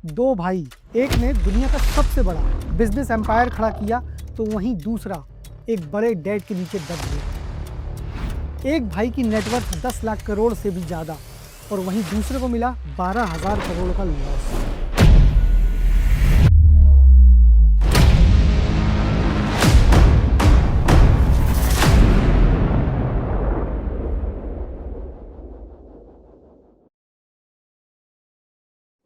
दो भाई, एक ने दुनिया का सबसे बड़ा बिजनेस एम्पायर खड़ा किया तो वहीं दूसरा एक बड़े डेट के नीचे दब गया। एक भाई की नेटवर्थ 10 लाख करोड़ से भी ज़्यादा और वहीं दूसरे को मिला 12,000 करोड़ का लॉस।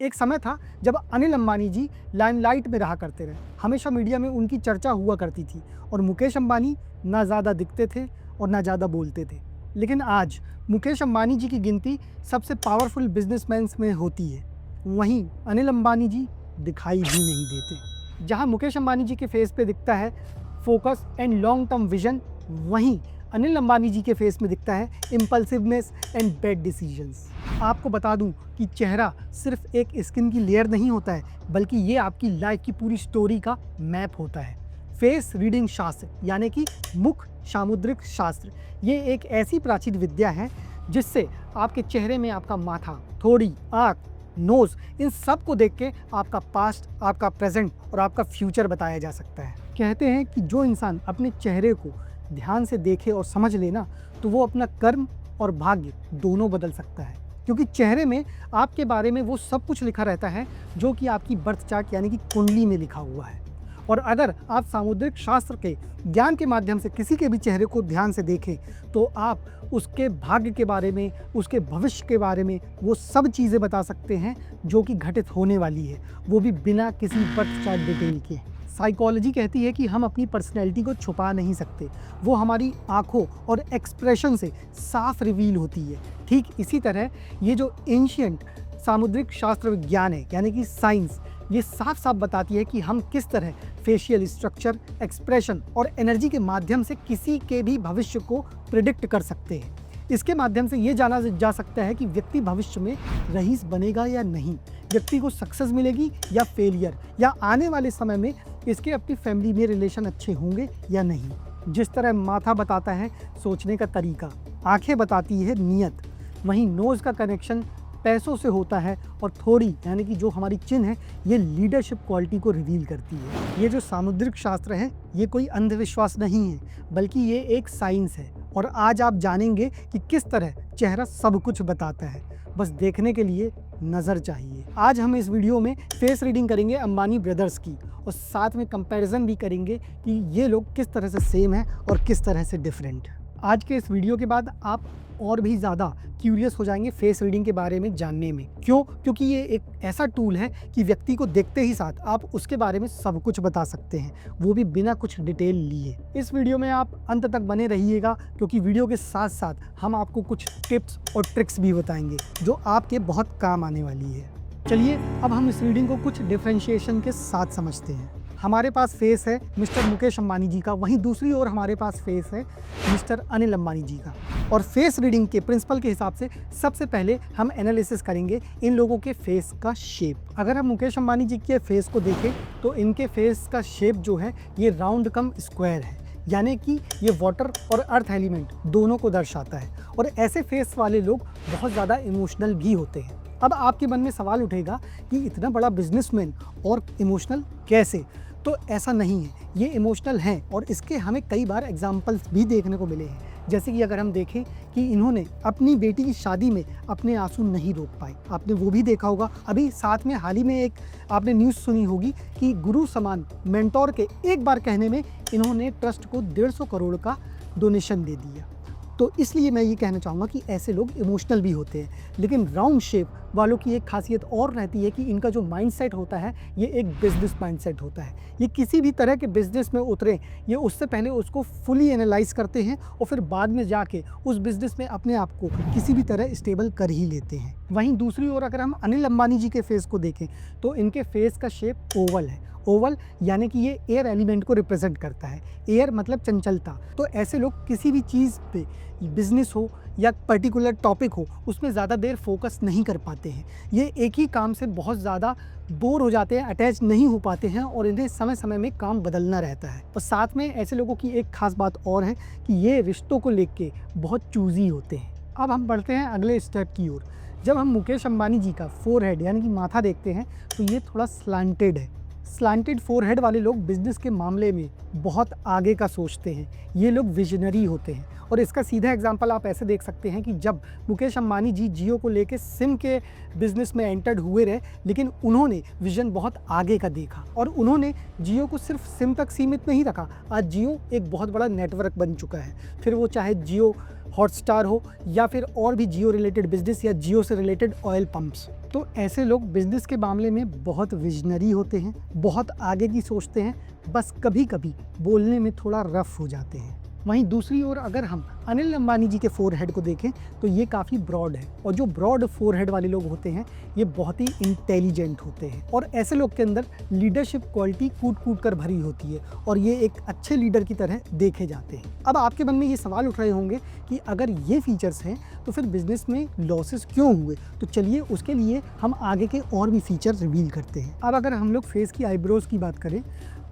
एक समय था जब अनिल अंबानी जी लाइमलाइट में रहा करते रहे। हमेशा मीडिया में उनकी चर्चा हुआ करती थी और मुकेश अंबानी ना ज़्यादा दिखते थे और ना ज़्यादा बोलते थे। लेकिन आज मुकेश अंबानी जी की गिनती सबसे पावरफुल बिजनेसमैन में होती है, वहीं अनिल अंबानी जी दिखाई भी नहीं देते। जहां मुकेश अंबानी जी के फेस पे दिखता है focus and long term vision, वहीं अनिल अंबानी जी के फेस में दिखता है इम्पल्सिवनेस एंड बैड डिसीजंस। आपको बता दूं कि चेहरा सिर्फ एक स्किन की लेयर नहीं होता है, बल्कि ये आपकी लाइफ की पूरी स्टोरी का मैप होता है। फेस रीडिंग शास्त्र यानी कि मुख सामुद्रिक शास्त्र, ये एक ऐसी प्राचीन विद्या है जिससे आपके चेहरे में आपका माथा, थोड़ी, आँख, नोज, इन सब को देख के आपका पास्ट, आपका प्रेजेंट और आपका फ्यूचर बताया जा सकता है। कहते हैं कि जो इंसान अपने चेहरे को ध्यान से देखे और समझ लेना तो वो अपना कर्म और भाग्य दोनों बदल सकता है, क्योंकि चेहरे में आपके बारे में वो सब कुछ लिखा रहता है जो कि आपकी बर्थ चार्ट यानी कि कुंडली में लिखा हुआ है। और अगर आप सामुद्रिक शास्त्र के ज्ञान के माध्यम से किसी के भी चेहरे को ध्यान से देखें तो आप उसके भाग्य के बारे में, उसके भविष्य के बारे में वो सब चीज़ें बता सकते हैं जो कि घटित होने वाली है, वो भी बिना किसी बर्थ चार्ट डिटेल के। साइकोलॉजी कहती है कि हम अपनी पर्सनैलिटी को छुपा नहीं सकते, वो हमारी आँखों और एक्सप्रेशन से साफ रिवील होती है। ठीक इसी तरह ये जो एंशिएंट सामुद्रिक शास्त्र विज्ञान है यानी कि साइंस, ये साफ साफ बताती है कि हम किस तरह फेशियल स्ट्रक्चर, एक्सप्रेशन और एनर्जी के माध्यम से किसी के भी भविष्य को प्रिडिक्ट कर सकते हैं। इसके माध्यम से ये जाना जा सकता है कि व्यक्ति भविष्य में रईस बनेगा या नहीं, व्यक्ति को सक्सेस मिलेगी या फेलियर, या आने वाले समय में इसके अपनी फैमिली में रिलेशन अच्छे होंगे या नहीं। जिस तरह माथा बताता है सोचने का तरीका, आंखें बताती है नीयत, वहीं नोज़ का कनेक्शन पैसों से होता है और थोड़ी यानी कि जो हमारी चिन है ये लीडरशिप क्वालिटी को रिवील करती है। ये जो सामुद्रिक शास्त्र है ये कोई अंधविश्वास नहीं है, बल्कि ये एक साइंस है और आज आप जानेंगे कि किस तरह चेहरा सब कुछ बताता है, बस देखने के लिए नज़र चाहिए। आज हम इस वीडियो में फेस रीडिंग करेंगे अंबानी ब्रदर्स की और साथ में कंपैरिजन भी करेंगे कि ये लोग किस तरह से सेम हैं और किस तरह से डिफरेंट। आज के इस वीडियो के बाद आप और भी ज़्यादा क्यूरियस हो जाएंगे फेस रीडिंग के बारे में जानने में। क्यों? क्योंकि ये एक ऐसा टूल है कि व्यक्ति को देखते ही साथ आप उसके बारे में सब कुछ बता सकते हैं, वो भी बिना कुछ डिटेल लिए। इस वीडियो में आप अंत तक बने रहिएगा क्योंकि वीडियो के साथ साथ हम आपको कुछ टिप्स और ट्रिक्स भी बताएंगे जो आपके बहुत काम आने वाली है। चलिए अब हम इस रीडिंग को कुछ डिफरेंशिएशन के साथ समझते हैं। हमारे पास फेस है मिस्टर मुकेश अंबानी जी का, वहीं दूसरी ओर हमारे पास फेस है मिस्टर अनिल अंबानी जी का। और फेस रीडिंग के प्रिंसिपल के हिसाब से सबसे पहले हम एनालिसिस करेंगे इन लोगों के फेस का शेप। अगर हम मुकेश अंबानी जी के फेस को देखें तो इनके फेस का शेप जो है ये राउंड कम स्क्वायर है, यानी कि ये वाटर और अर्थ एलिमेंट दोनों को दर्शाता है। और ऐसे फेस वाले लोग बहुत ज़्यादा इमोशनल भी होते हैं। अब आपके मन में सवाल उठेगा कि इतना बड़ा बिजनेसमैन और इमोशनल कैसे? तो ऐसा नहीं है, ये इमोशनल हैं और इसके हमें कई बार एग्जाम्पल्स भी देखने को मिले हैं। जैसे कि अगर हम देखें कि इन्होंने अपनी बेटी की शादी में अपने आंसू नहीं रोक पाए, आपने वो भी देखा होगा। अभी साथ में हाल ही में एक आपने न्यूज़ सुनी होगी कि गुरु समान मेंटोर के एक बार कहने में इन्होंने ट्रस्ट को 150 करोड़ का डोनेशन दे दिया। तो इसलिए मैं ये कहना चाहूँगा कि ऐसे लोग इमोशनल भी होते हैं। लेकिन राउंड शेप वालों की एक खासियत और रहती है कि इनका जो माइंडसेट होता है ये एक बिजनेस माइंडसेट होता है। ये किसी भी तरह के बिजनेस में उतरे ये उससे पहले उसको फुली एनालाइज करते हैं और फिर बाद में जाके उस बिजनेस में अपने आप को किसी भी तरह स्टेबल कर ही लेते हैं। वहीं दूसरी ओर अगर हम अनिल अंबानी जी के फेस को देखें तो इनके फेस का शेप ओवल है। ओवल यानी कि ये एयर एलिमेंट को रिप्रेजेंट करता है। एयर मतलब चंचलता। तो ऐसे लोग किसी भी चीज़ पे, बिजनेस हो या पर्टिकुलर टॉपिक हो, उसमें ज़्यादा देर फोकस नहीं कर पाते हैं। ये एक ही काम से बहुत ज़्यादा बोर हो जाते हैं, अटैच नहीं हो पाते हैं और इन्हें समय समय में काम बदलना रहता है। और साथ में ऐसे लोगों की एक खास बात और है कि ये रिश्तों को लेके बहुत चूज़ी होते हैं। अब हम बढ़ते हैं अगले स्टेप की ओर, जब हम मुकेश अंबानी जी का फोरहेड यानी कि माथा देखते हैं तो ये थोड़ा स्लांटेड है। स्लांटेड फोरहेड वाले लोग बिजनेस के मामले में बहुत आगे का सोचते हैं, ये लोग विजनरी होते हैं। और इसका सीधा एग्जांपल आप ऐसे देख सकते हैं कि जब मुकेश अंबानी जी जियो को लेके सिम के बिजनेस में एंटर्ड हुए रहे, लेकिन उन्होंने विजन बहुत आगे का देखा और उन्होंने जियो को सिर्फ सिम तक सीमित नहीं रखा। आज जियो एक बहुत बड़ा नेटवर्क बन चुका है, फिर वो चाहे जियो हॉटस्टार हो या फिर और भी जियो रिलेटेड बिजनेस या जियो से रिलेटेड ऑयल पंप्स। तो ऐसे लोग बिजनेस के मामले में बहुत विजनरी होते हैं, बहुत आगे की सोचते हैं, बस कभी कभी बोलने में थोड़ा रफ हो जाते हैं। वहीं दूसरी ओर अगर हम अनिल अंबानी जी के फोरहेड को देखें तो ये काफ़ी ब्रॉड है, और जो ब्रॉड फोरहेड वाले लोग होते हैं ये बहुत ही इंटेलिजेंट होते हैं, और ऐसे लोग के अंदर लीडरशिप क्वालिटी कूट कूट कर भरी होती है और ये एक अच्छे लीडर की तरह देखे जाते हैं। अब आपके मन में ये सवाल उठ रहे होंगे कि अगर ये फीचर्स हैं तो फिर बिजनेस में लॉसेस क्यों हुए, तो चलिए उसके लिए हम आगे के और भी फीचर रिवील करते हैं। अब अगर हम लोग फेस की आईब्रोज की बात करें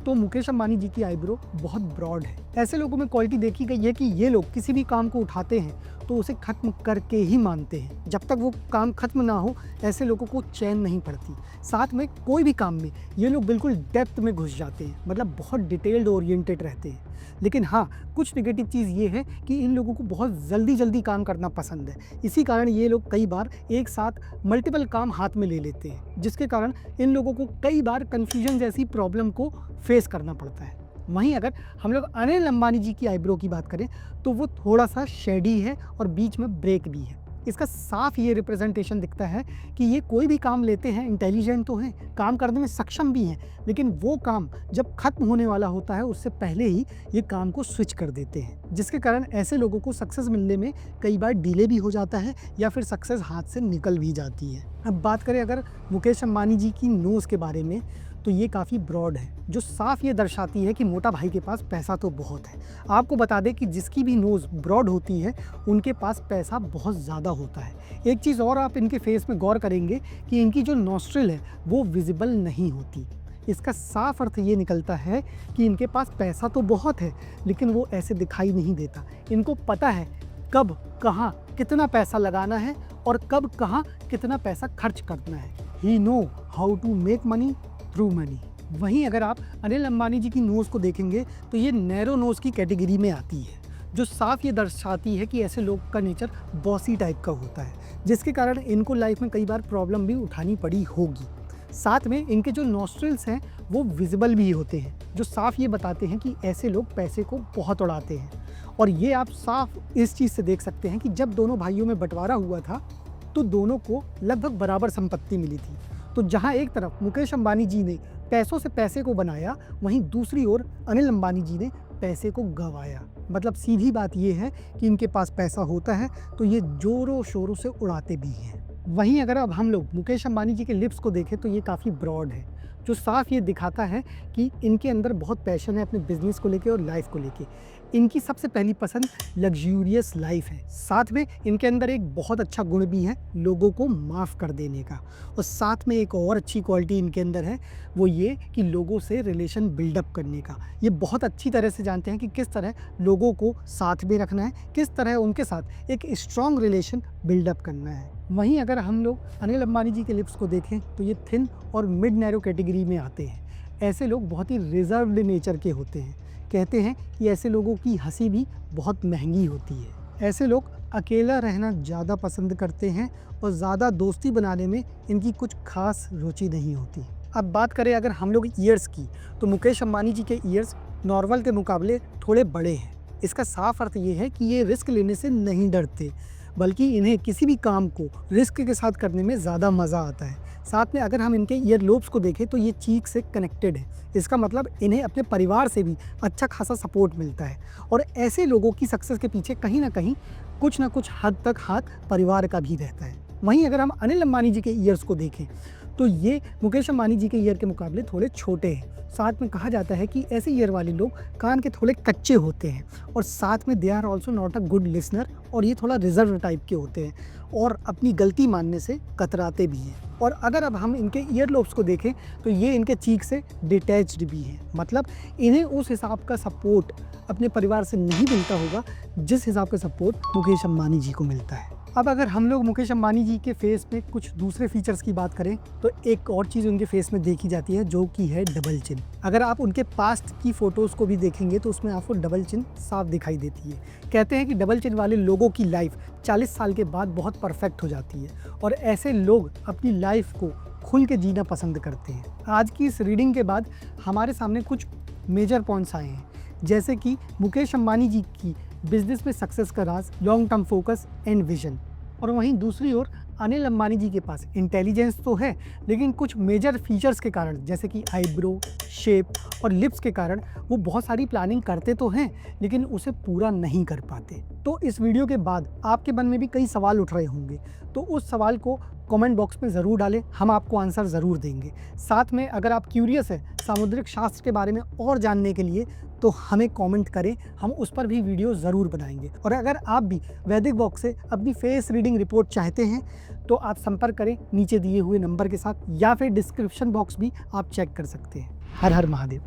तो मुकेश अंबानी जी की आईब्रो बहुत ब्रॉड है। ऐसे लोगों में क्वालिटी देखी गई है कि ये लोग किसी भी काम को उठाते हैं तो उसे खत्म करके ही मानते हैं। जब तक वो काम खत्म ना हो ऐसे लोगों को चैन नहीं पड़ती। साथ में कोई भी काम में ये लोग बिल्कुल डेप्थ में घुस जाते हैं, मतलब बहुत डिटेल्ड ओरिएंटेड रहते हैं। लेकिन हाँ, कुछ नेगेटिव चीज़ ये है कि इन लोगों को बहुत जल्दी काम करना पसंद है। इसी कारण ये लोग कई बार एक साथ मल्टीपल काम हाथ में ले लेते हैं, जिसके कारण इन लोगों को कई बार कन्फ्यूजन जैसी प्रॉब्लम को फेस करना पड़ता है। वहीं अगर हम लोग अनिल अंबानी जी की आईब्रो की बात करें तो वो थोड़ा सा शेडी है और बीच में ब्रेक भी है। इसका साफ ये रिप्रेजेंटेशन दिखता है कि ये कोई भी काम लेते हैं, इंटेलिजेंट तो हैं, काम करने में सक्षम भी हैं, लेकिन वो काम जब खत्म होने वाला होता है उससे पहले ही ये काम को स्विच कर देते हैं, जिसके कारण ऐसे लोगों को सक्सेस मिलने में कई बार डिले भी हो जाता है या फिर सक्सेस हाथ से निकल भी जाती है। अब बात करें अगर मुकेश अंबानी जी की नोज़ के बारे में तो ये काफ़ी ब्रॉड है, जो साफ ये दर्शाती है कि मोटा भाई के पास पैसा तो बहुत है। आपको बता दें कि जिसकी भी नोज़ ब्रॉड होती है उनके पास पैसा बहुत ज़्यादा होता है। एक चीज़ और आप इनके फेस में गौर करेंगे कि इनकी जो नॉस्ट्रिल है वो विजिबल नहीं होती। इसका साफ अर्थ ये निकलता है कि इनके पास पैसा तो बहुत है लेकिन वो ऐसे दिखाई नहीं देता। इनको पता है कब कहाँ कितना पैसा लगाना है और कब कहाँ कितना पैसा खर्च करना है। He know how to make money through money. वहीं अगर आप अनिल अंबानी जी की नोज़ को देखेंगे तो ये नैरो नोज़ की कैटेगरी में आती है, जो साफ ये दर्शाती है कि ऐसे लोग का नेचर बॉसी टाइप का होता है, जिसके कारण इनको लाइफ में कई बार प्रॉब्लम भी उठानी पड़ी होगी। साथ में इनके जो नॉस्ट्रिल्स हैं वो विजिबल भी होते हैं, जो साफ ये बताते हैं कि ऐसे लोग पैसे को बहुत उड़ाते हैं। और ये आप साफ इस चीज़ से देख सकते हैं कि जब दोनों भाइयों में बंटवारा हुआ था तो दोनों को लगभग बराबर संपत्ति मिली थी। तो जहां एक तरफ मुकेश अंबानी जी ने पैसों से पैसे को बनाया, वहीं दूसरी ओर अनिल अंबानी जी ने पैसे को गंवाया। मतलब सीधी बात ये है कि इनके पास पैसा होता है तो ये जोरों शोरों से उड़ाते भी हैं। वहीं अगर अब हम लोग मुकेश अंबानी जी के लिप्स को देखें तो ये काफ़ी ब्रॉड है, जो साफ ये दिखाता है कि इनके अंदर बहुत पैशन है अपने बिजनेस को लेके और लाइफ को लेके। इनकी सबसे पहली पसंद लग्जूरियस लाइफ है। साथ में इनके अंदर एक बहुत अच्छा गुण भी है लोगों को माफ़ कर देने का, और साथ में एक और अच्छी क्वालिटी इनके अंदर है वो ये कि लोगों से रिलेशन बिल्डअप करने का। ये बहुत अच्छी तरह से जानते हैं कि किस तरह लोगों को साथ में रखना है, किस तरह उनके साथ एक स्ट्रॉन्ग रिलेशन बिल्डअप करना है। वहीं अगर हम लोग अनिल अंबानी जी के लिप्स को देखें तो ये थिन और मिड नैरो कैटेगरी में आते हैं। ऐसे लोग बहुत ही रिजर्व्ड नेचर के होते हैं। कहते हैं कि ऐसे लोगों की हंसी भी बहुत महंगी होती है। ऐसे लोग अकेला रहना ज़्यादा पसंद करते हैं और ज़्यादा दोस्ती बनाने में इनकी कुछ खास रुचि नहीं होती। अब बात करें अगर हम लोग ईयर्स की, तो मुकेश अंबानी जी के ईयर्स नॉर्मल के मुकाबले थोड़े बड़े हैं। इसका साफ अर्थ ये है कि ये रिस्क लेने से नहीं डरते, बल्कि इन्हें किसी भी काम को रिस्क के साथ करने में ज़्यादा मज़ा आता है। साथ में अगर हम इनके ईयर लोब्स को देखें तो ये चीक से कनेक्टेड है। इसका मतलब इन्हें अपने परिवार से भी अच्छा खासा सपोर्ट मिलता है, और ऐसे लोगों की सक्सेस के पीछे कहीं ना कहीं कुछ ना कुछ हद तक हाथ परिवार का भी रहता है। वहीं अगर हम अनिल अंबानी जी के ईयर्स को देखें तो ये मुकेश अंबानी जी के ईयर के मुकाबले थोड़े छोटे हैं। साथ में कहा जाता है कि ऐसे ईयर वाले लोग कान के थोड़े कच्चे होते हैं, और साथ में they are also not a good listener, और ये थोड़ा रिजर्व टाइप के होते हैं और अपनी गलती मानने से कतराते भी हैं। और अगर अब हम इनके ईयर लोब्स को देखें तो ये इनके चीक से डिटैच्ड भी हैं, मतलब इन्हें उस हिसाब का सपोर्ट अपने परिवार से नहीं मिलता होगा जिस हिसाब का सपोर्ट मुकेश अंबानी जी को मिलता है। अब अगर हम लोग मुकेश अंबानी जी के फेस पे कुछ दूसरे फीचर्स की बात करें तो एक और चीज़ उनके फेस में देखी जाती है जो कि है डबल चिन। अगर आप उनके पास्ट की फ़ोटोज़ को भी देखेंगे तो उसमें आपको डबल चिन साफ दिखाई देती है। कहते हैं कि डबल चिन वाले लोगों की लाइफ 40 साल के बाद बहुत परफेक्ट हो जाती है और ऐसे लोग अपनी लाइफ को खुल के जीना पसंद करते हैं। आज की इस रीडिंग के बाद हमारे सामने कुछ मेजर पॉइंट्स आए हैं, जैसे कि मुकेश अंबानी जी की बिजनेस में सक्सेस का राज, long term focus and vision. और वहीं दूसरी ओर अनिल अंबानी जी के पास इंटेलिजेंस तो है, लेकिन कुछ मेजर फीचर्स के कारण जैसे कि आईब्रो शेप और लिप्स के कारण वो बहुत सारी प्लानिंग करते तो हैं लेकिन उसे पूरा नहीं कर पाते। तो इस वीडियो के बाद आपके मन में भी कई सवाल उठ रहे होंगे, तो उस सवाल को कमेंट बॉक्स में ज़रूर डालें, हम आपको आंसर ज़रूर देंगे। साथ में अगर आप क्यूरियस है सामुद्रिक शास्त्र के बारे में और जानने के लिए तो हमें कमेंट करें, हम उस पर भी वीडियो ज़रूर बनाएंगे। और अगर आप भी वैदिक बॉक्स से अपनी फेस रीडिंग रिपोर्ट चाहते हैं तो आप संपर्क करें नीचे दिए हुए नंबर के साथ, या फिर डिस्क्रिप्शन बॉक्स भी आप चेक कर सकते हैं। हर हर महादेव।